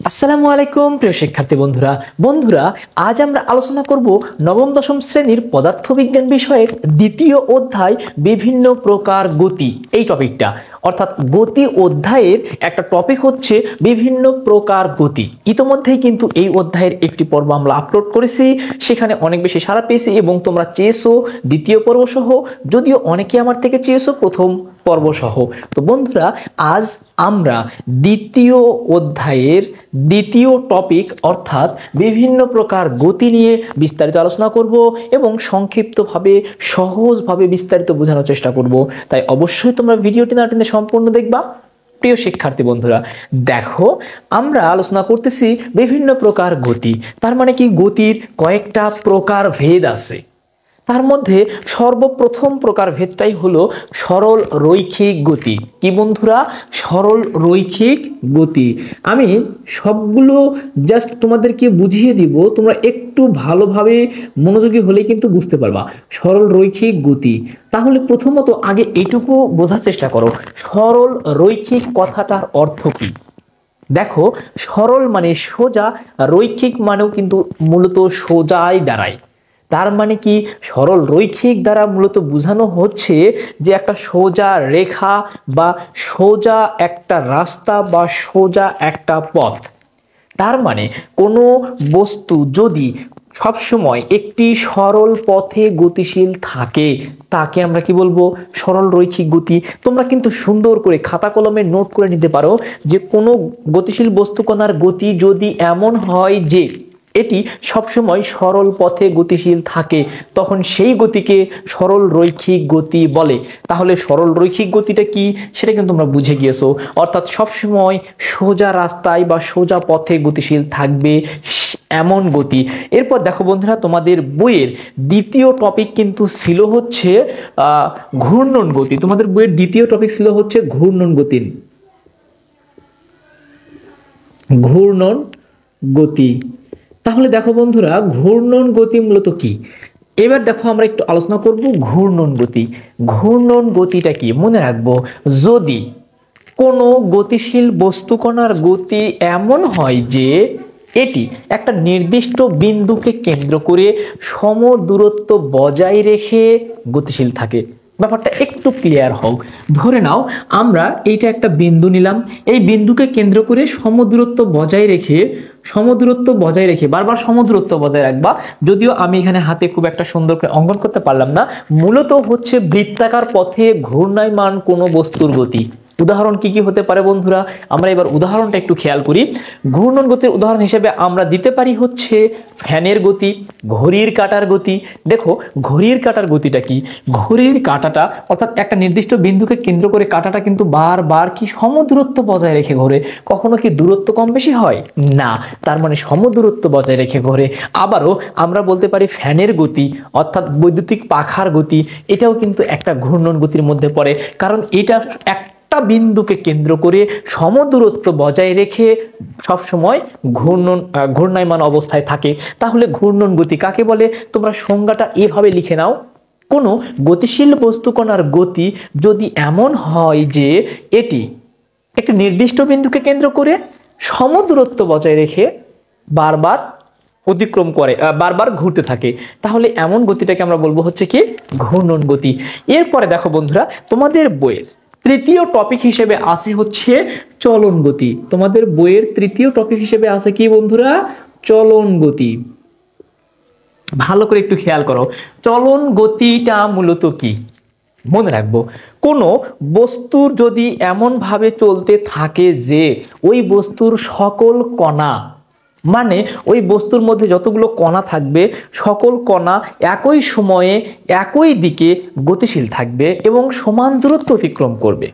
আসসালামু আলাইকুম প্রিয় শিক্ষার্থী বন্ধুরা আজ আমরা আলোচনা করব নবম দশম শ্রেণীর পদার্থবিজ্ঞান বিষয়ের দ্বিতীয় অধ্যায় বিভিন্ন প্রকার গতি। এই টপিকটা অর্থাৎ গতি অধ্যায়ের একটা টপিক হচ্ছে বিভিন্ন প্রকার গতি। ইতোমধ্যেই কিন্তু এই অধ্যায়ের একটি পর্ব আমরা আপলোড করেছি, সেখানে অনেক বেশি সাড়া পেয়েছি এবং তোমরা চেয়েছো দ্বিতীয় পর্ব সহ, যদিও অনেকে আমার থেকে চেয়েছো প্রথম পর্ব সহ। তো বন্ধুরা, আজ আমরা দ্বিতীয় অধ্যায়ের দ্বিতীয় টপিক অর্থাৎ বিভিন্ন প্রকার গতি নিয়ে বিস্তারিত আলোচনা করব এবং সংক্ষিপ্তভাবে সহজভাবে বিস্তারিত বোঝানোর চেষ্টা করব। তাই অবশ্যই তোমরা ভিডিওটি না টেনে সম্পূর্ণ দেখবা। প্রিয় শিক্ষার্থী বন্ধুরা, দেখো আমরা আলোচনা করতেছি বিভিন্ন প্রকার গতি। তার মানে কি, গতির কয়েকটা প্রকার ভেদ আছে। তার মধ্যে সর্বপ্রথম প্রকার ভেদটাই হলো সরল রৈখিক গতি। কি বন্ধুরা? সরল রৈখিক গতি। আমি সবগুলো জাস্ট তোমাদেরকে বুঝিয়ে দিব, তোমরা একটু ভালোভাবে মনোযোগী হলে কিন্তু বুঝতে পারবা সরল রৈখিক গতি। তাহলে প্রথমত আগে এটুকু বোঝার চেষ্টা করো, সরল রৈখিক কথাটার অর্থ কি। দেখো, সরল মানে সোজা, রৈখিক মানেও কিন্তু মূলত সোজাই দাঁড়ায়। তার মানে কি, সরল রৈখিক দ্বারা মূলত বোঝানো হচ্ছে যে একটা সোজা রেখা বা সোজা একটা রাস্তা বা সোজা একটা পথ। তার মানে কোনো বস্তু যদি সবসময় একটি সরল পথে গতিশীল থাকে, তাকে আমরা কি বলবো? সরল রৈখিক গতি। তোমরা কিন্তু সুন্দর করে খাতা কলমে নোট করে নিতে পারো যে কোনো গতিশীল বস্তুকণার গতি যদি এমন হয় যে এটি সবসময় সরল পথে গতিশীল থাকে, তখন সেই গতিকে সরল রৈখিক গতি বলে। তাহলে সরল রৈখিক গতিটা কি সেটা কিন্তু তোমরা বুঝে গিয়েছো, অর্থাৎ সবসময় সোজা রাস্তায় বা সোজা পথে গতিশীল থাকবে এমন গতি। এরপর দেখো বন্ধুরা, তোমাদের বইয়ের দ্বিতীয় টপিক কিন্তু ছিল হচ্ছে ঘূর্ণন গতি। তোমাদের বইয়ের দ্বিতীয় টপিক ছিল হচ্ছে ঘূর্ণন গতি। ঘূর্ণন গতি। তাহলে দেখো বন্ধুরা, ঘূর্ণন গতি মূলত কি। এবার দেখো আমরা একটু আলোচনা করব ঘূর্ণন গতি। ঘূর্ণন গতিটা কি মনে রাখবো, যদি কোনো গতিশীল বস্তুকণার গতি এমন হয় যে এটি একটা নির্দিষ্ট বিন্দুকে কেন্দ্র করে সমদূরত্ব বজায় রেখে গতিশীল থাকে। ব্যাপারটা একটু ক্লিয়ার হোক। ধরে নাও আমরা এইটা একটা বিন্দু নিলাম, এই বিন্দুকে কেন্দ্র করে সমদূরত্ব বজায় রেখে বারবার সমদূরত্ব বজায় রাখবা। যদিও আমি এখানে হাতে খুব একটা সুন্দর করে অঙ্কন করতে পারলাম না। মূলত হচ্ছে বৃত্তাকার পথে ঘূর্ণায়মান কোনো বস্তুর গতি। উদাহরণ কি কি হতে পারে বন্ধুরা, আমরা এবার উদাহরণটা একটু খেয়াল করি। ঘূর্ণন গতির উদাহরণ হিসেবে আমরা দিতে পারি হচ্ছে ফ্যানের গতি, ঘড়ির কাঁটার গতি। দেখো, ঘড়ির কাঁটার গতিটা কি, ঘড়ির কাঁটাটা অর্থাৎ একটা নির্দিষ্ট বিন্দুকে কেন্দ্র করে কাঁটাটা কিন্তু বারবার কি সমদূরত্ব বজায় রেখে ঘোরে। কখনো কি দূরত্ব কম বেশি হয় না, তার মানে সমদূরত্ব বজায় রেখে ঘোরে। আবারও আমরা বলতে পারি ফ্যানের গতি অর্থাৎ বৈদ্যুতিক পাখার গতি, এটাও কিন্তু একটা ঘূর্ণন গতির মধ্যে পড়ে, কারণ এটা একটা বিন্দুকে কেন্দ্র করে সমদূরত্ব বজায় রেখে সবসময় ঘূর্ণায়মান অবস্থায় থাকে। তাহলে ঘূর্ণন গতি কাকে বলে তোমরা সংজ্ঞাটা এভাবে লিখে নাও, কোনো গতিশীল বস্তুকণার গতি যদি এমন হয় যে এটি একটি নির্দিষ্ট বিন্দুকে কেন্দ্র করে সমদূরত্ব বজায় রেখে বারবার অতিক্রম করে, বারবার ঘুরতে থাকে, তাহলে এমন গতিটাকে আমরা বলবো হচ্ছে কি ঘূর্ণন গতি। এরপরে দেখো বন্ধুরা, তোমাদের বইয়ের তৃতীয় টপিক হিসেবে আসে হচ্ছে চলন গতি। তোমাদের বইয়ের তৃতীয় টপিক হিসেবে আছে কি বন্ধুরা? চলন গতি। ভালো করে একটু খেয়াল করো, চলন গতিটা মূলত কি মনে রাখবো, কোনো বস্তুর যদি এমন ভাবে চলতে থাকে যে ওই বস্তুর সকল কণা, মানে ওই বস্তুর মধ্যে যতগুলো কণা থাকবে সকল কণা একই সময়ে একই দিকে গতিশীল থাকবে এবং সমান দূরত্ব অতিক্রম করবে।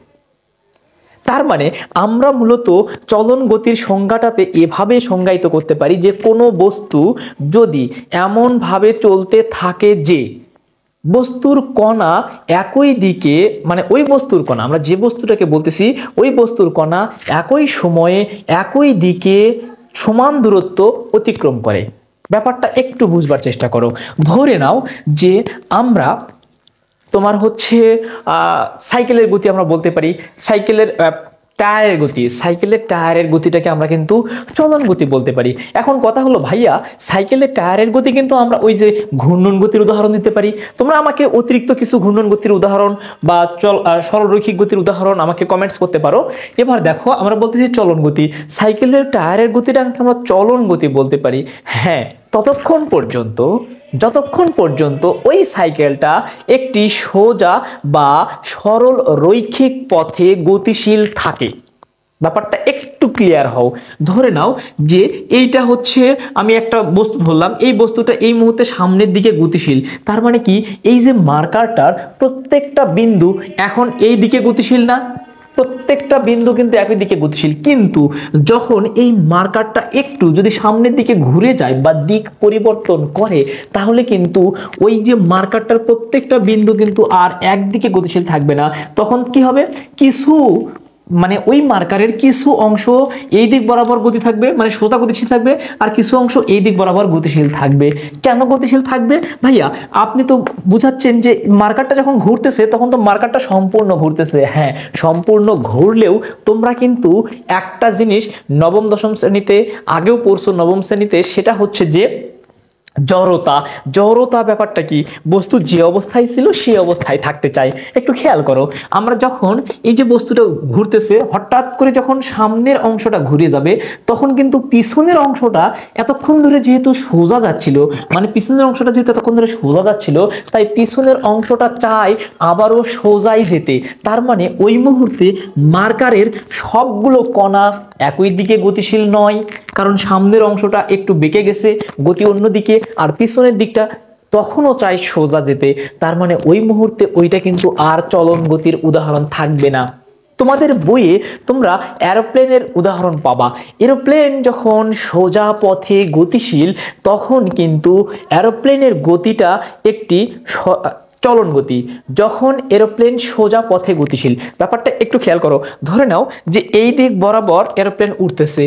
তার মানে আমরা মূলত চলন গতির সংজ্ঞাটাতে এভাবে সংজ্ঞায়িত করতে পারি যে কোনো বস্তু যদি এমন ভাবে চলতে থাকে যে বস্তুর কণা একই দিকে, মানে ওই বস্তুর কণা, আমরা যে বস্তুটাকে বলতেছি ওই বস্তুর কণা একই সময়ে একই দিকে সমান দূরত্ব অতিক্রম করে। ব্যাপারটা একটু বুঝবার চেষ্টা করো। ধরে নাও যে আমরা তোমার হচ্ছে সাইকেলের গতি আমরা বলতে পারি, সাইকেলের টায়ারের গতি, সাইকেলের টায়ারের গতিটাকে আমরা কিন্তু চলন গতি বলতে পারি। এখন কথা হলো ভাইয়া, সাইকেলের টায়ারের গতি কিন্তু আমরা ওই যে ঘূর্ণন গতির উদাহরণ দিতে পারি। তোমরা আমাকে অতিরিক্ত কিছু ঘূর্ণন গতির উদাহরণ বা সরলরৈখিক গতির উদাহরণ আমাকে কমেন্টস করতে পারো। এবার দেখো, আমরা বলতেছি চলন গতি, সাইকেলের টায়ারের গতিটাকে আমরা চলন গতি বলতে পারি। হ্যাঁ, যতক্ষণ পর্যন্ত ওই সাইকেলটা একটি সোজা বা সরল রৈখিক পথে গতিশীল থাকে। ব্যাপারটা একটু ক্লিয়ার হও। ধরে নাও যে এইটা হচ্ছে, আমি একটা বস্তু ধরলাম, এই বস্তুটা এই মুহূর্তে সামনের দিকে গতিশীল। তার মানে কি, এই যে মার্কারটার প্রত্যেকটা বিন্দু এখন এই দিকে গতিশীল না? প্রত্যেকটা বিন্দু কিন্তু একই দিকে গতিশীল, কিন্তু যখন এই মার্কারটা একটু যদি সামনের দিকে ঘুরে যায় বা দিক পরিবর্তন করে, তাহলে কিন্তু ওই যে মার্কারটার প্রত্যেকটা বিন্দু কিন্তু আর একদিকে গতিশীল থাকবে না। তখন কি হবে, কিছু মানে ওই মার্কারের কিছু অংশ এই দিক বরাবর গতি থাকবে, মানে সোজা গতিশীল থাকবে, আর কিছু অংশ এই দিক বরাবর গতিশীল থাকবে। কেন গতিশীল থাকবে ভাইয়া? আপনি তো বুঝাচ্ছেন যে মার্কারটা যখন ঘুরতেছে তখন তো মার্কারটা সম্পূর্ণ ঘুরতেছে। হ্যাঁ, সম্পূর্ণ ঘুরলেও তোমরা কিন্তু একটা জিনিস নবম দশম শ্রেণীতে আগেও পড়ছো, নবম শ্রেণীতে, সেটা হচ্ছে যে জড়তা ব্যাপারটা কি, বস্তু যে অবস্থায় ছিল সেই অবস্থায় থাকতে চায়। একটু খেয়াল করো, আমরা যখন এই যে বস্তুটা ঘুরতেছে, হঠাৎ করে যখন সামনের অংশটা ঘুরে যাবে, তখন কিন্তু পিছনের অংশটা এতক্ষণ ধরে যেহেতু সোজা যাচ্ছিল, মানে পিছনের অংশটা যেহেতু এতক্ষণ ধরে সোজা যাচ্ছিল, তাই পিছনের অংশটা চায় আবারও সোজাই যেতে। তার মানে ওই মুহূর্তে মার্কারের সবগুলো কণা একই দিকে গতিশীল নয়, কারণ সামনের অংশটা একটু বেঁকে গেছে, গতি অন্যদিকে, আর পিছনের দিকটা তখনও চাই সোজা যেতে। তার মানে ওই মুহূর্তে ওইটা কিন্তু আর চলন গতির উদাহরণ থাকবে না। তোমাদের বইয়ে তোমরা এরোপ্লেনের উদাহরণ পাবা। এরোপ্লেন যখন সোজা পথে গতিশীল, তখন কিন্তু এরোপ্লেনের গতিটা একটি চলন গতি। যখন এরোপ্লেন সোজা পথে গতিশীল, ব্যাপারটা একটু খেয়াল করো। ধরে নাও যে এই দিক বরাবর এরোপ্লেন উঠতেছে,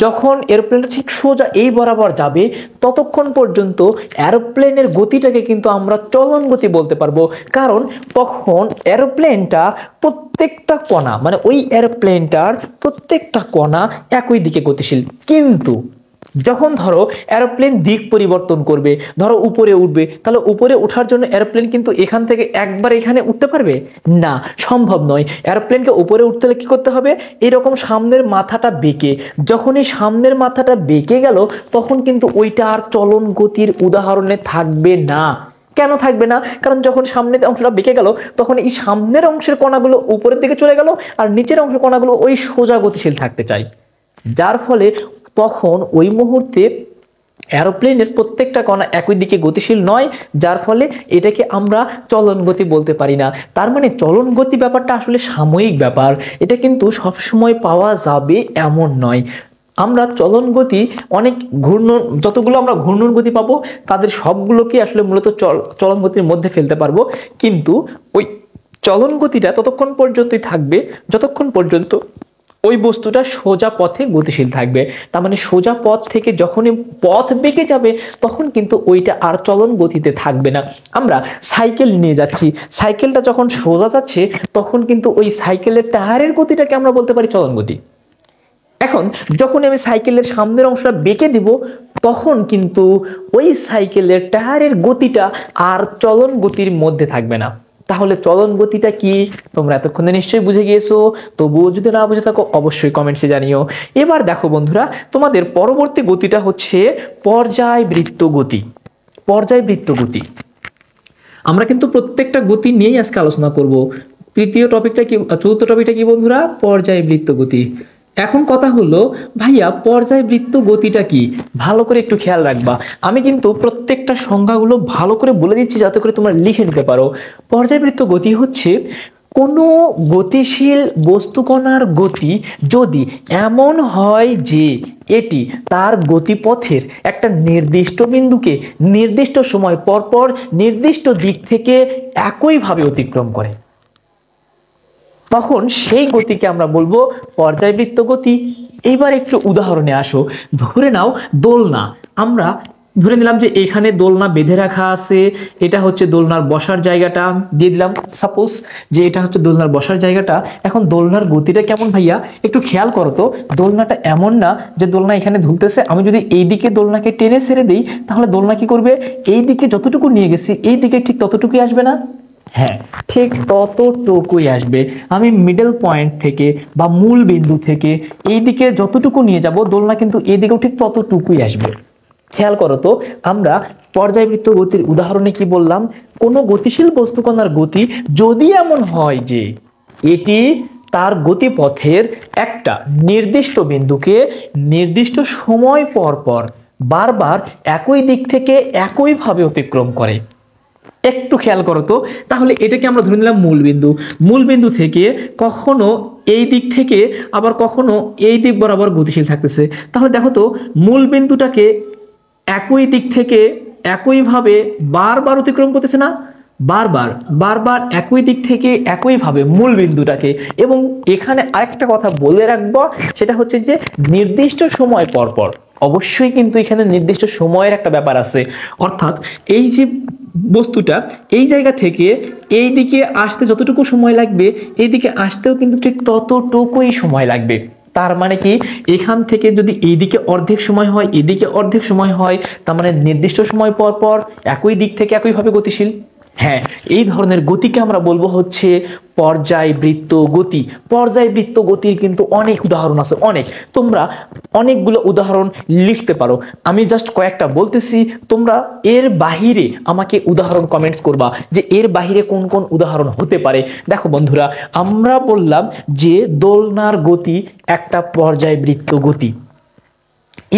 যখন এরোপ্লেনটা ঠিক সোজা এই বরাবর যাবে, ততক্ষণ পর্যন্ত এরোপ্লেনের গতিটাকে কিন্তু আমরা চলন গতি বলতে পারবো, কারণ তখন এরোপ্লেনটা প্রত্যেকটা কণা, মানে ওই এরোপ্লেনটার প্রত্যেকটা কণা একই দিকে গতিশীল। কিন্তু যখন ধরো এরোপ্লেন দিক পরিবর্তন করবে, ধরো উপরে উঠবে, তাহলে উপরে ওঠার জন্য এরোপ্লেন কিন্তু এখান থেকে একবার এখানে উঠতে পারবে না, সম্ভব নয়। এরোপ্লেনকে উপরে উঠতে হলে কি করতে হবে, এরকম সামনের মাথাটা বেঁকে, যখন এই সামনের মাথাটা বেঁকে গেল, তখন কিন্তু ওইটা আর চলন গতির উদাহরণে থাকবে না। কেন থাকবে না? কারণ যখন সামনের অংশটা বেঁকে গেল, তখন এই সামনের অংশের কণাগুলো উপরের দিকে চলে গেল, আর নিচের অংশের কণাগুলো ওই সোজা গতিশীল থাকতে চাই, যার ফলে তখন ওই মুহূর্তে এরোপ্লেনের প্রত্যেকটা কণা একই দিকে গতিশীল নয়, যার ফলে এটাকে আমরা চলন গতি বলতে পারি না। তার মানে চলন গতি ব্যাপারটা আসলে সাময়িক ব্যাপার, এটা কিন্তু সবসময় পাওয়া যাবে এমন নয়। আমরা চলন গতি অনেক ঘূর্ণন, যতগুলো আমরা ঘূর্ণন গতি পাবো তাদের সবগুলোকে আসলে মূলত চলন গতির মধ্যে ফেলতে পারবো, কিন্তু ওই চলন গতিটা ততক্ষণ পর্যন্তই থাকবে যতক্ষণ পর্যন্ত ওই বস্তুটা সোজা পথে গতিশীল থাকবে। তার মানে সোজা পথ থেকে যখনই পথ বেঁকে যাবে, তখন কিন্তু ওইটা আর চলন গতিতে থাকবে না। আমরা সাইকেল নিয়ে যাচ্ছি, সাইকেলটা যখন সোজা যাচ্ছে, তখন কিন্তু ওই সাইকেলের টায়ারের গতিটাকে আমরা বলতে পারি চলন গতি। এখন যখন আমি সাইকেলের সামনের অংশটা বেঁকে দিব, তখন কিন্তু ওই সাইকেলের টায়ারের গতিটা আর চলন গতির মধ্যে থাকবে না। তাহলে চলন গতিটা কি তোমরা এতক্ষণে নিশ্চয়ই বুঝে গিয়েছো। তবুও যদি না বুঝে থাকো অবশ্যই কমেন্টসে জানিও। এবার দেখো বন্ধুরা, তোমাদের পরবর্তী গতিটা হচ্ছে পর্যায়বৃত্ত গতি। পর্যায়বৃত্ত গতি আমরা কিন্তু প্রত্যেকটা গতি নিয়েই আজকে আলোচনা করব। তৃতীয় টপিকটা কি, চতুর্থ টপিকটা কি বন্ধুরা? পর্যায়বৃত্ত গতি। এখন কথা হলো ভাইয়া, পর্যায়বৃত্ত গতিটা কি? ভালো করে একটু খেয়াল রাখবা। আমি কিন্তু প্রত্যেকটা সংজ্ঞাগুলো ভালো করে বলে দিচ্ছি যাতে করে তোমরা লিখে নিতে পারো। পর্যায়বৃত্ত গতি হচ্ছে কোনো গতিশীল বস্তুকণার গতি যদি এমন হয় যে এটি তার গতিপথের একটা নির্দিষ্ট বিন্দুকে নির্দিষ্ট সময় পরপর নির্দিষ্ট দিক থেকে একইভাবে অতিক্রম করে, তখন সেই গতিকে আমরা বলবো পর্যায়বৃত্ত গতি। এইবার একটু উদাহরণে আসো। ধরে নাও দোলনা, আমরা ধরে নিলাম যে এখানে দোলনা বেঁধে রাখা আছে, এটা হচ্ছে দোলনার বসার জায়গাটা দিয়ে দিলাম। সাপোজ যে এটা হচ্ছে দোলনার বসার জায়গাটা। এখন দোলনার গতিটা কেমন ভাইয়া একটু খেয়াল করো তো। দোলনাটা এমন না যে দোলনা এখানে ঝুলতেছে, আমি যদি এই দিকে দোলনাকে টেনে ছেড়ে দিই তাহলে দোলনা কি করবে, এই দিকে যতটুকু নিয়ে গেছি এই দিকে ঠিক ততটুকুই আসবে না? হ্যাঁ, ঠিক ততটুকুই আসবে। আমি মিডল পয়েন্ট থেকে বা মূল বিন্দু থেকে এই দিকে যতটুকু নিয়ে যাব দোলনা কিন্তু এই দিকেও ঠিক ততটুকুই আসবে। খেয়াল করো তো, আমরা পর্যায়বৃত্ত গতির উদাহরণে কি বললাম, কোনো গতিশীল বস্তুকণার গতি যদি এমন হয় যে এটি তার গতিপথের একটা নির্দিষ্ট বিন্দুকে নির্দিষ্ট সময় পর পর বারবার একই দিক থেকে একইভাবে অতিক্রম করে। একটু খেয়াল করো তো, তাহলে এটাকে আমরা ধরে নিলাম মূল বিন্দু। মূল বিন্দু থেকে কখনো এই দিক থেকে আবার কখনো এই দিক বরাবর গতিশীল থাকতেছে। তাহলে দেখো তো, মূল বিন্দুটাকে একই দিক থেকে একইভাবে বারবার অতিক্রম করতেছে না? বারবার বারবার একই দিক থেকে একইভাবে মূল বিন্দুটাকে। এবং এখানে আরেকটা কথা বলে রাখবো, সেটা হচ্ছে যে নির্দিষ্ট সময় পর পর। অবশ্যই কিন্তু এখানে নির্দিষ্ট সময়ের একটা ব্যাপার আছে। অর্থাৎ এই যে বস্তুটা এই জায়গা থেকে এই দিকে আসতে যতটুকু সময় লাগবে এই দিকে আসতেও কিন্তু ঠিক ততটুকুই সময় লাগবে। তার মানে কি, এখান থেকে যদি এইদিকে অর্ধেক সময় হয় এদিকে অর্ধেক সময় হয়, তার মানে নির্দিষ্ট সময় পর পর একই দিক থেকে একইভাবে গতিশীল। হ্যাঁ, এই ধরনের গতিকে আমরা বলবো হচ্ছে পর্যায়বৃত্ত গতি। পর্যায়বৃত্ত গতির কিন্তু অনেক উদাহরণ আছে, অনেক। তোমরা অনেকগুলো উদাহরণ লিখতে পারো, আমি জাস্ট কয়েকটা বলতেছি, তোমরা এর বাহিরে আমাকে উদাহরণ কমেন্টস করবা যে এর বাহিরে কোন কোন উদাহরণ হতে পারে। দেখো বন্ধুরা, আমরা বললাম যে দোলনার গতি একটা পর্যায়বৃত্ত গতি।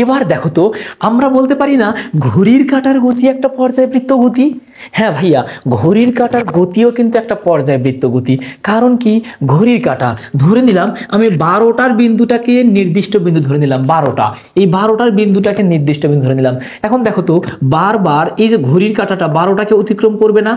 এবার দেখো তো, আমরা বলতে পারি না ঘড়ির কাঁটার গতি একটা পর্যায়বৃত্ত গতি? হ্যাঁ ভাইয়া, ঘড়ির কাঁটার গতিও কিন্তু একটা পর্যায়বৃত্ত গতি। কারণ কি, ঘড়ির কাঁটা ধরে নিলাম আমি 12টার বিন্দুটাকে নির্দিষ্ট বিন্দু ধরে নিলাম, 12টা, এই 12টার বিন্দুটাকে নির্দিষ্ট বিন্দু ধরে নিলাম। এখন দেখো তো, বারবার এই যে ঘড়ির কাঁটাটা 12টাকে অতিক্রম করবে না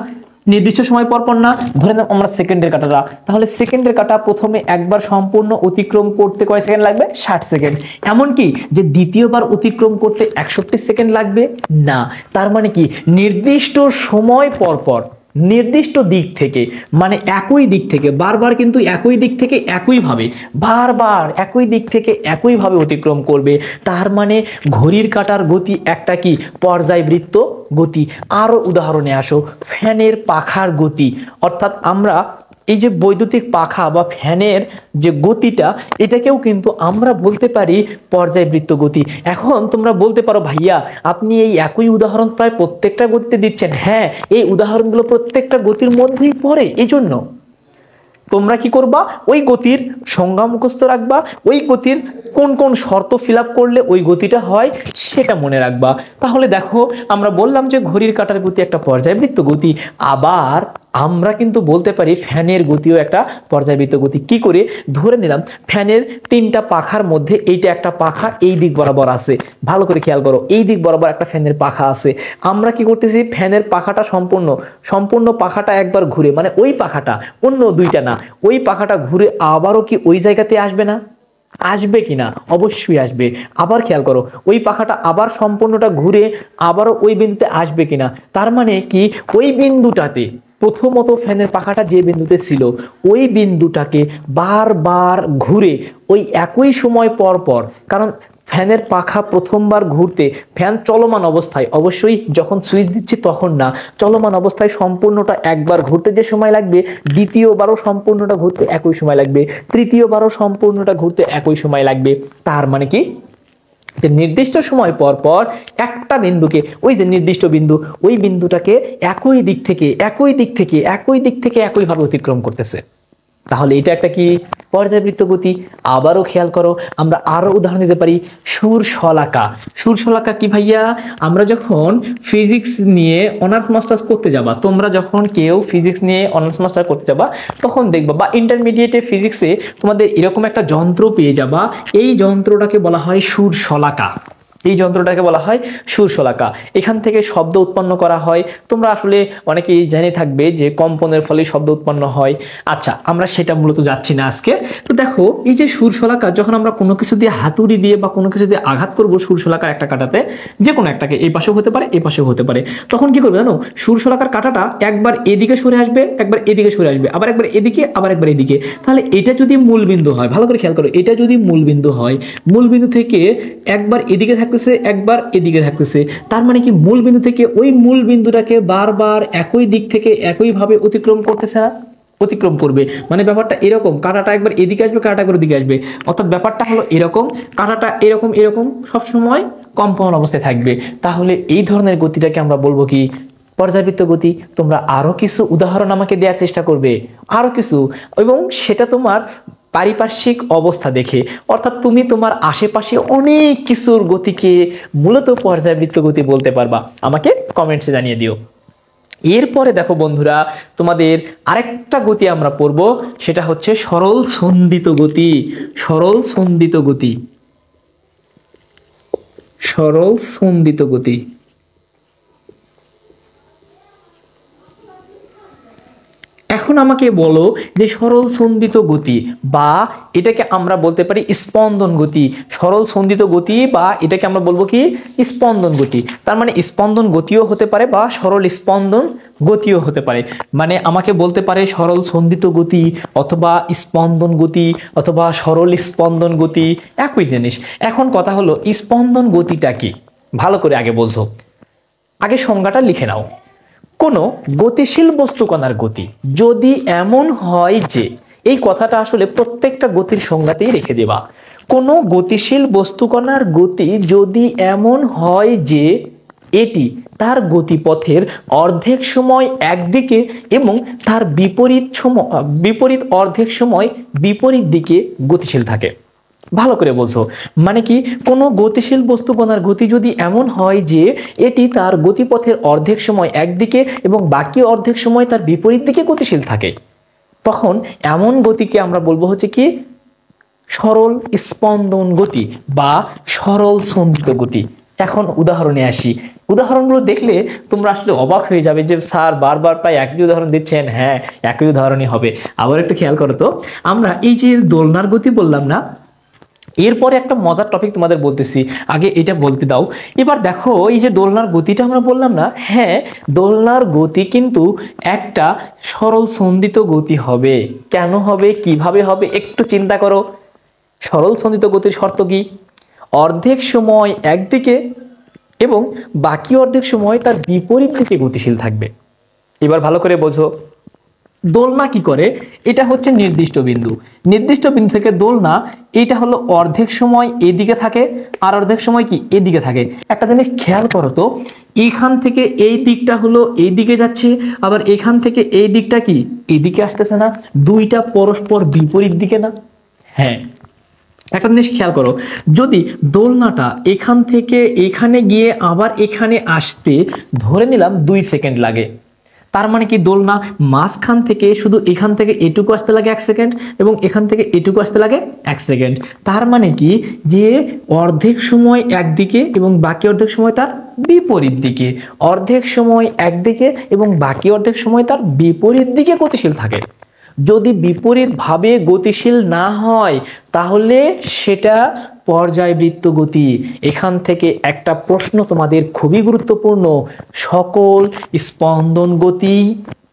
নির্দিষ্ট সময় পর পর? না, ধরে নাও আমরা সেকেন্ডের কাঁটাটা, তাহলে সেকেন্ডের কাঁটা প্রথমে একবার সম্পূর্ণ অতিক্রম করতে কয় সেকেন্ড লাগবে? 60 সেকেন্ড। এমনকি যে দ্বিতীয়বার অতিক্রম করতে 61 সেকেন্ড লাগবে না। তার মানে কি, নির্দিষ্ট সময় পর পর নির্দিষ্ট দিক থেকে, মানে একই দিক থেকে বারবার কিন্তু একই দিক থেকে একইভাবে বারবার একই দিক থেকে একইভাবে অতিক্রম করবে। তার মানে ঘড়ির কাঁটার গতি একটা কি পর্যায়বৃত্ত গতি। আরো উদাহরণে আসো, ফ্যানের পাখার গতি। অর্থাৎ আমরা এই যে বৈদ্যুতিক পাখা বা ফ্যানের যে গতিটা, এটাকেও কিন্তু আমরা বলতে পারি পর্যায়বৃত্ত গতি। এখন তোমরা বলতে পারো ভাইয়া আপনি এই একই উদাহরণ প্রায় প্রত্যেকটা গতিতে দিচ্ছেন। হ্যাঁ, এই উদাহরণগুলো প্রত্যেকটা গতির মধ্যেই পড়ে। এই জন্য তোমরা কি করবা, ওই গতির সংজ্ঞা মুখস্থ রাখবা, ওই গতির কোন কোন শর্ত ফিল আপ করলে ওই গতিটা হয় সেটা মনে রাখবা। তাহলে দেখো, আমরা বললাম যে ঘড়ির কাঁটার গতি একটা পর্যায়বৃত্ত গতি। আবার আমরা কিন্তু বলতে পারি ফ্যানের গতিও একটা পর্যায়বৃত্ত গতি। কি করে? ধরে নিলাম ফ্যানের 3টা পাখার মধ্যে এইটা একটা পাখা এই দিক বরাবর আছে। ভালো করে খেয়াল করো, এই দিক বরাবর একটা ফ্যানের পাখা আছে। আমরা কি করতেছি, ফ্যানের পাখাটা সম্পূর্ণ পাখাটা একবার ঘুরে, মানে ওই পাখাটা, অন্য দুইটা না, ওই পাখাটা ঘুরে আবারও কি ওই জায়গাতে আসবে না? আসবে কিনা? অবশ্যই আসবে। আবার খেয়াল করো, ওই পাখাটা আবার সম্পূর্ণটা ঘুরে আবারও ওই বিন্দুতে আসবে কিনা? তার মানে কি, ওই বিন্দুটাতে প্রথমত ফ্যানের পাখাটা যে বিন্দুতে ছিল ওই বিন্দুটাকে বারবার ঘুরে ওই একই সময় পর পর, কারণ ফ্যানের পাখা প্রথমবার ঘুরতে, ফ্যান চলমান অবস্থায়, অবশ্যই যখন সুইচ দিচ্ছি তখন না, চলমান অবস্থায় সম্পূর্ণটা একবার ঘুরতে যে সময় লাগবে, দ্বিতীয়বারও সম্পূর্ণটা ঘুরতে একই সময় লাগবে, তৃতীয়বারও সম্পূর্ণটা ঘুরতে একই সময় লাগবে। তার মানে কি, যে নির্দিষ্ট সময় পর পর একটা বিন্দুকে, ওই যে নির্দিষ্ট বিন্দু, ওই বিন্দুটাকে একই দিক থেকে একইভাবে অতিক্রম করতেছে। তাহলে এটা একটা কি পর্যায়বৃত্ত গতি। আবারও খেয়াল করো, আমরা আরো উদাহরণ দিতে পারি, সুরশলাকা। সুরশলাকা কি ভাইয়া? আমরা যখন ফিজিক্স নিয়ে অনার্স মাস্টার্স করতে যাবা, তোমরা যখন কেউ ফিজিক্স নিয়ে অনার্স মাস্টার করতে যাবা তখন দেখবা, বা ইন্টারমিডিয়েটে ফিজিক্সে তোমাদের এরকম একটা যন্ত্র পেয়ে যাবা, এই যন্ত্রটাকে বলা হয় সুরশলাকা। এই যন্ত্রটাকে বলা হয় সুরশলাকা। এখান থেকে শব্দ উৎপন্ন করা হয়। তোমরা আসলে অনেকেই জেনে থাকবে যে কম্পনের ফলে শব্দ উৎপন্ন হয়। আচ্ছা, আমরা সেটা মূলত যাচ্ছি না আজকে। তো দেখো, এই যে সুরশলাকা, যখন আমরা কোনো কিছু দিয়ে হাতুড়ি দিয়ে বা কোনো কিছু দিয়ে আঘাত করবো সুরশলাকার একটা কাঁটাতে, যে কোনো একটাকে, এই পাশেও হতে পারে এই পাশেও হতে পারে, তখন কি করবে জানো, সুরশলাকার কাঁটাটা একবার এদিকে সরে আসবে, একবার এদিকে সরে আসবে, আবার একবার এদিকে, আবার একবার এদিকে। তাহলে এটা যদি মূলবিন্দু হয়, ভালো করে খেয়াল করো, এটা যদি মূলবিন্দু হয়, মূলবিন্দু থেকে একবার এদিকে থাকতেছে, একবার এদিকে থাকতেছে, তার মানে কি মূলবিন্দু থেকে ওই মূলবিন্দুটাকে বারবার একই দিক থেকে একইভাবে অতিক্রম করতেছে না, অতিক্রম করবে। মানে ব্যাপারটা এরকম, কাঁটাটা একবার এদিকে আসবে, কাঁটাটা করে দিকে আসবে, অর্থাৎ ব্যাপারটা হলো এরকম, কাঁটাটা এরকম এরকম সব সময় কম্পন অবস্থায় থাকবে। তাহলে এই ধরনের গতিটাকে আমরা বলবো কি, পর্যাবৃত্ত গতি। তোমরা আরো কিছু উদাহরণ আমাকে দেওয়ার চেষ্টা করবে, আরো কিছু, এবং সেটা তোমার পারিপার্শ্বিক অবস্থা দেখে, অর্থাৎ তুমি তোমার আশেপাশে অনেক কিছুর গতিকে মূলত পর্যাবৃত্ত গতি বলতে পারবা। আমাকে কমেন্টসে জানিয়ে দিও। এরপরে দেখো বন্ধুরা, তোমাদের আরেকটা গতি আমরা পড়বো, সেটা হচ্ছে সরল সন্ধিত গতি। সরল সন্ধিত গতি, সরল সন্ধিত গতি। এখন আমাকে বলো যে সরল সন্ধিত গতি, বা এটাকে আমরা বলতে পারি স্পন্দন গতি। সরল সন্ধিত গতি, বা এটাকে আমরা বলবো কি, স্পন্দন গতি। তার মানে স্পন্দন গতিও হতে পারে বা সরল স্পন্দন গতিও হতে পারে। মানে আমাকে বলতে পারে সরল সন্ধিত গতি অথবা স্পন্দন গতি অথবা সরল স্পন্দন গতি, একই জিনিস। এখন কথা হলো, স্পন্দন গতিটা কি, ভালো করে আগে বোঝো, আগে সংজ্ঞাটা লিখে নাও। কোনো গতিশীল বস্তুকণার গতি যদি এমন হয় যে, এই কথাটা আসলে প্রত্যেকটা গতির সংজ্ঞাতেই রেখে দেবা। কোনো গতিশীল বস্তুকণার গতি যদি এমন হয় যে এটি তার গতিপথের অর্ধেক সময় একদিকে এবং তার বিপরীত অর্ধেক সময় বিপরীত দিকে গতিশীল থাকে। ভালো করে বোঝো, মানে কি, কোনো গতিশীল বস্তুকণার গতি যদি এমন হয় যে এটি তার গতিপথের অর্ধেক সময় একদিকে এবং বাকি অর্ধেক সময় তার বিপরীত দিকে গতিশীল থাকে, তখন এমন গতিকে আমরা বলবো হচ্ছে কি, সরল স্পন্দন গতি বা সরল সন্ধিত গতি। এখন উদাহরণে আসি। উদাহরণগুলো দেখলে তোমরা আসলে অবাক হয়ে যাবে যে স্যার বারবার প্রায় একই উদাহরণ দিচ্ছেন। হ্যাঁ, একই উদাহরণই হবে। আবার একটু খেয়াল করো তো, আমরা এই যে দোলনার গতি বললাম না, এরপরে একটা মজার টপিক তোমাদের বলতেছি, আগে এটা বলতে দাও। এবার দেখো, এই যে দোলনার গতিটা আমরা বললাম না, হ্যাঁ, দোলনার গতি কিন্তু একটা সরল সন্ধিত গতি হবে। কেন হবে, কিভাবে হবে, একটু চিন্তা করো। সরল সন্ধিত গতির শর্ত কি, অর্ধেক সময় একদিকে এবং বাকি অর্ধেক সময় তার বিপরীত দিকে গতিশীল থাকবে। এবার ভালো করে বোঝো, দোলনা কি করে, এটা হচ্ছে নির্দিষ্ট বিন্দু, নির্দিষ্ট বিন্দু থেকে দোলনা, এটা হলো অর্ধেক সময় এদিকে থাকে আর অর্ধেক সময় কি এদিকে থাকে। একটা জিনিস খেয়াল করো তো, এখান থেকে এই দিকটা হলো এই দিকে যাচ্ছে, আবার এখান থেকে এই দিকটা কি এদিকে আসতেছে না, দুইটা পরস্পর বিপরীত দিকে না? হ্যাঁ, একটা জিনিস খেয়াল করো, যদি দোলনাটা এখান থেকে এখানে গিয়ে আবার এখানে আসতে ধরে নিলাম 2 সেকেন্ড লাগে, তার মানে কি দোলনা মাঝখান থেকে শুধু এখান থেকে এটুকু আসতে লাগে 1 সেকেন্ড এবং এখান থেকে এটুকু আসতে লাগে 1 সেকেন্ড। তার মানে কি, যে অর্ধেক সময় একদিকে এবং বাকি অর্ধেক সময় তার বিপরীত দিকে, অর্ধেক সময় একদিকে এবং বাকি অর্ধেক সময় তার বিপরীত দিকে গতিশীল থাকে। যদি বিপরীত ভাবে গতিশীল না হয় তাহলে সেটা পর্যায়বৃত্ত গতি। এখান থেকে একটা প্রশ্ন তোমাদের খুবই গুরুত্বপূর্ণ, সকল স্পন্দন গতি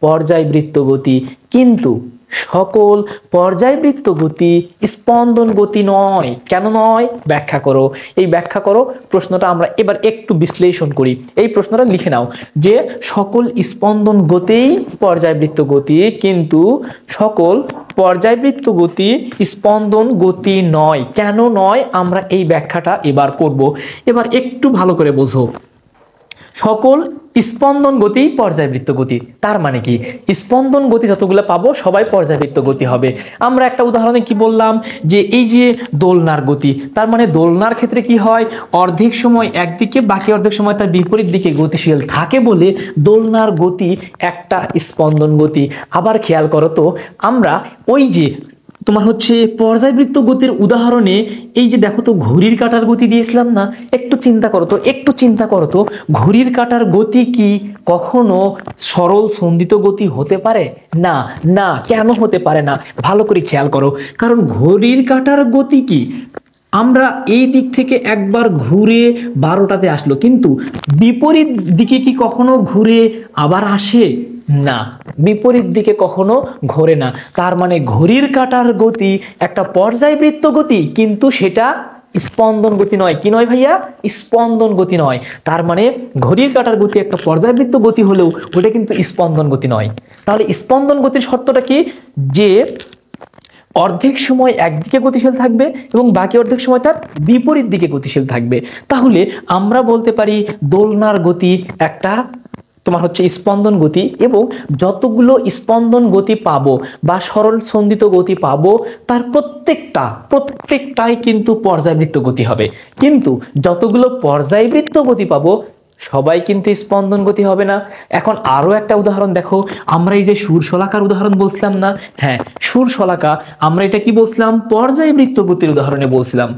পর্যায়বৃত্ত গতি, কিন্তু সকল পর্যায়বৃত্ত গতি স্পন্দন গতি নয়। কেন নয়, ব্যাখ্যা করো। এই ব্যাখ্যা করো প্রশ্নটা আমরা এবার একটু বিশ্লেষণ করি। এই প্রশ্নটা লিখে নাও যে সকল স্পন্দন গতিই পর্যায়বৃত্ত গতি, কিন্তু সকল পর্যায়বৃত্ত গতি স্পন্দন গতি নয়। কেন নয়, আমরা এই ব্যাখ্যাটা এবার করব। এবার একটু ভালো করে বোঝো, সকল স্পন্দন গতি পর্যায়বৃত্ত গতি, তার মানে কি স্পন্দন গতি যতগুলো পাবো সবাই পর্যায়বৃত্ত গতি হবে। আমরা একটা উদাহরণে কি বললাম, যে এই যে দোলনার গতি, তার মানে দোলনার ক্ষেত্রে কি হয়, অর্ধেক সময় একদিকে বাকি অর্ধেক সময় তার বিপরীত দিকে গতিশীল থাকে বলে দোলনার গতি একটা স্পন্দন গতি। আবার খেয়াল করো তো, আমরা ওই যে তোমার হচ্ছে পর্যায়বৃত্ত গতির উদাহরণে এই যে দেখো তো ঘড়ির কাঁটার গতি দিয়েছিলাম না, একটু চিন্তা করো তো ঘড়ির কাঁটার গতি কি কখনো সরল সন্ধিত গতি হতে পারে? না না, কেন হতে পারে না? ভালো করে খেয়াল করো, কারণ ঘড়ির কাঁটার গতি কি, আমরা এই দিক থেকে একবার ঘুরে 12টাতে আসলো, কিন্তু বিপরীত দিকে কি কখনো ঘুরে আবার আসে? না, বিপরীত দিকে কখনো ঘোরে না। তার মানে ঘড়ির কাঁটার গতি একটা পর্যায়বৃত্ত গতি, কিন্তু সেটা স্পন্দন গতি নয়। কি নয় ভাইয়া? স্পন্দন গতি নয়। তার মানে ঘড়ির কাঁটার গতি একটা পর্যায়বৃত্ত গতি হলেও ওটা কিন্তু স্পন্দন গতি নয়। তাহলে স্পন্দন গতির শর্তটা কি? যে অর্ধেক সময় একদিকে গতিশীল থাকবে এবং বাকি অর্ধেক সময় তার বিপরীত দিকে গতিশীল থাকবে। তাহলে আমরা বলতে পারি দোলনার গতি একটা তোমার হচ্ছে স্পন্দন গতি, এবং যতগুলো স্পন্দন গতি পাবো বা সরল সন্ধিত গতি পাবো তার প্রত্যেকটাই কিন্তু পর্যায়বৃত্ত গতি হবে। কিন্তু যতগুলো পর্যায়বৃত্ত গতি পাবো সবাই কিন্তু স্পন্দন গতি হবে না। এখন আরো একটা উদাহরণ দেখো, আমরা এই যে সুরশলাকার উদাহরণ বলছিলাম না, হ্যাঁ সুরশলাকা, আমরা এটা কি বলছিলাম? পর্যায়বৃত্ত গতির উদাহরণে বলছিলাম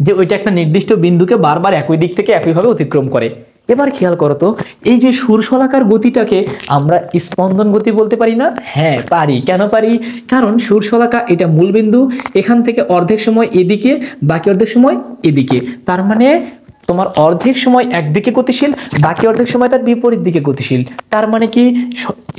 যে ওইটা একটা নির্দিষ্ট বিন্দুকে বারবার একই দিক থেকে একইভাবে অতিক্রম করে। এবার খেয়াল করো তো, এই যে সুরশলাকার গতিটাকে আমরা স্পন্দন গতি বলতে পারি না? হ্যাঁ পারি। কেন পারি? কারণ সুরশলাকা এটা মূল বিন্দু, এখান থেকে অর্ধেক সময় এদিকে, বাকি অর্ধেক সময় এদিকে। তার মানে তোমার অর্ধেক সময় একদিকে গতিশীল, বাকি অর্ধেক সময় তার বিপরীত দিকে গতিশীল। তার মানে কি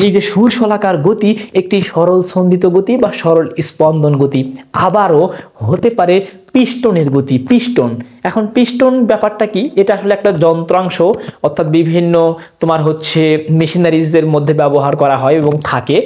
এই যে সুরশলাকার গতি একটি সরল সন্ধিত গতি বা সরল স্পন্দন গতি। আবারও হতে পারে পিস্টনের গতি, পিস্টন। এখন পিস্টন ব্যাপারটা কি? এটা আসলে একটা যন্ত্রাংশ, অর্থাৎ বিভিন্ন তোমার হচ্ছে মেশিনারিজের মধ্যে ব্যবহার করা হয় এবং থাকে।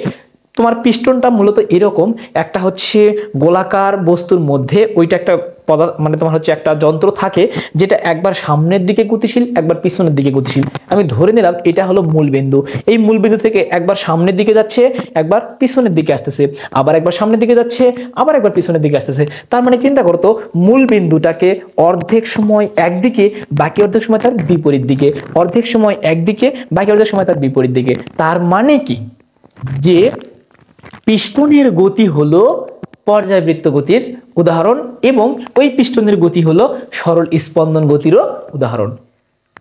তোমার পিস্টনটা মূলত এরকম, একটা হচ্ছে গোলাকার বস্তুর মধ্যে ওইটা একটা পদার্থ, মানে তোমার হচ্ছে একটা যন্ত্র থাকে যেটা একবার সামনের দিকে গতিশীল, একবার পিছনের দিকে গতিশীল। আমি ধরে নিলাম এটা হলো মূলবিন্দু, এই মূলবিন্দু থেকে একবার সামনের দিকে যাচ্ছে, একবার পিছনের দিকে আসতেছে, আবার একবার সামনের দিকে যাচ্ছে, আবার একবার পিছনের দিকে আসতেছে। তার মানে চিন্তা করতো মূলবিন্দুটাকে অর্ধেক সময় একদিকে, বাকি অর্ধেক সময় তার বিপরীত দিকে, অর্ধেক সময় একদিকে, বাকি অর্ধেক সময় তার বিপরীত দিকে। তার মানে কি? যে পিস্টনের গতি হলো পর্যায়বৃত্ত গতির উদাহরণ, এবং ওই পিস্টনের গতি হলো সরল স্পন্দন গতিরও উদাহরণ।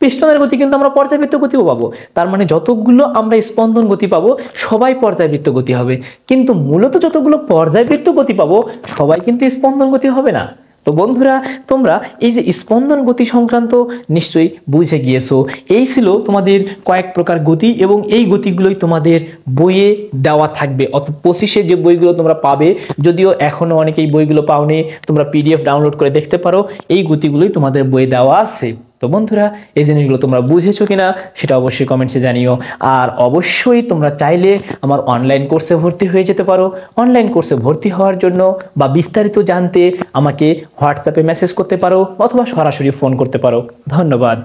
পিস্টনের গতি কিন্তু আমরা পর্যায়বৃত্ত গতিও পাবো। তার মানে যতগুলো আমরা স্পন্দন গতি পাবো সবাই পর্যায়বৃত্ত গতি হবে, কিন্তু মূলত যতগুলো পর্যায়বৃত্ত গতি পাবো সবাই কিন্তু স্পন্দন গতি হবে না। তো বন্ধুরা, তোমরা এই যে স্পন্দন গতি সংক্রান্ত নিশ্চয়ই বুঝে গিয়েছো। এই ছিল তোমাদের কয়েক প্রকার গতি, এবং এই গতিগুলোই তোমাদের বইয়ে দেওয়া থাকবে। অর্থাৎ 25-এ যে বইগুলো তোমরা পাবে, যদিও এখনো অনেকেই বইগুলো পাওনি, তোমরা পিডিএফ ডাউনলোড করে দেখতে পারো, এই গতিগুলোই তোমাদের বইয়ে দেওয়া আছে। তো বন্ধুরা, এই জিনিসগুলো তোমরা বুঝেছো কিনা সেটা অবশ্যই কমেন্টসে জানিও। আর অবশ্যই তোমরা চাইলে আমার অনলাইন কোর্সে ভর্তি হয়ে যেতে পারো। অনলাইন কোর্সে ভর্তি হওয়ার জন্য বা বিস্তারিত জানতে আমাকে হোয়াটসঅ্যাপে মেসেজ করতে পারো অথবা সরাসরি ফোন করতে পারো। ধন্যবাদ।